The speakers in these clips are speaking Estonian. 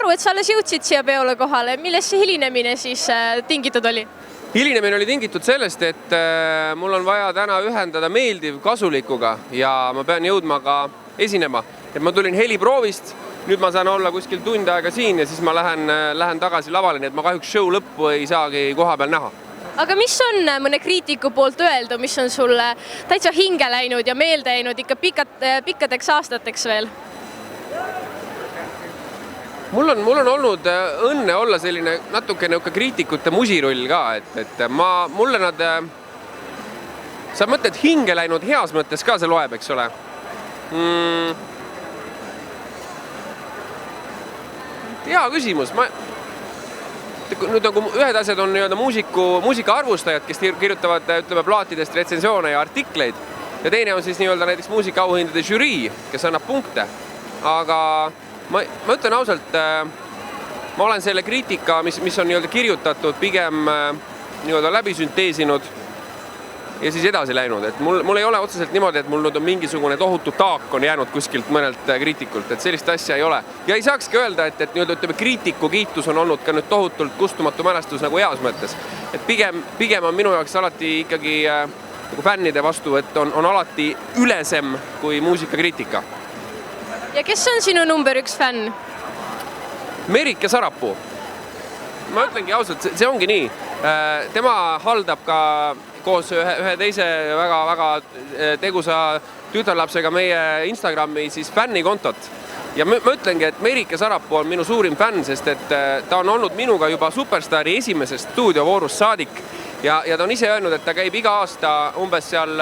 aru, et sa alles jõudsid siia peole kohale. Millest see hilinemine siis tingitud oli? Hilinemine oli tingitud sellest, et mul on vaja täna ühendada meeldiv kasulikuga ja ma pean jõudma ka esinema. Et ma tulin heliproovist, nüüd ma saan olla kuskil tund aega siin ja siis ma lähen tagasi lavale, nii et ma kahjuks show lõppu ei saagi koha peal näha. Aga mis on mõne kriitiku poolt öeldu, mis on sulle täitsa hinge läinud ja meelde jäänud ikka pikkadeks aastateks veel? Mul on olnud õnne olla selline natuke kriitikute musirull ka, et mulle nad, sa mõtled hinge läinud heas mõttes ka see loeb, eks ole? Hea küsimus. Nüüd nagu ühed asjad on muusika arvustajad, kes kirjutavad plaatidest retsensioone ja artikleid ja teine on siis näiteks muusikaauhindade žürii, kes annab punkte. Aga ma ütlen ausalt, ma olen selle kriitika, mis on kirjutatud, pigem läbi sünteesinud ja siis edasi läinud. Et mul ei ole otseselt niimoodi, et mul on mingisugune tohutu taak on jäänud kuskilt mõnelt kriitikult, et sellist asja ei ole. Ja ei saakski öelda, et kriitiku kiitus on olnud ka nüüd tohutult kustumatu mälestus nagu heas mõttes. Et pigem on minu jaoks alati ikkagi fännide vastuvõtt on alati ülesem kui muusikakriitika. Ja kes on sinu number 1 fänn? Merike Sarapuu. Ma ütlengi ausalt, see ongi nii. Tema haldab ka koos ühe teise väga tegusa tütarlapsega meie Instagrami siis fännikontot. Ja ma ütlengi, et Merike Sarapuu on minu suurim fänn, sest et ta on olnud minuga juba Superstaari esimesest stuudiovoorust saadik ja ta on ise öelnud, et ta käib iga aasta umbes seal,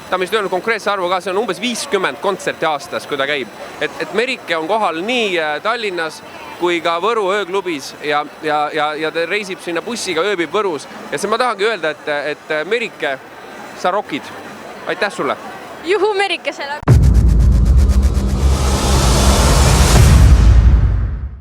ta on vist öelnud konkreetse arvu ka, see on umbes 50 kontserti aastas, kui ta käib. Et Merike on kohal nii Tallinnas kui ka Võru ööklubis ja ta reisib sinna bussiga, ööbib Võrus. Ja see ma tahangi öelda, et Merike, sa rokid. Aitäh sulle! Juhu Merikesele!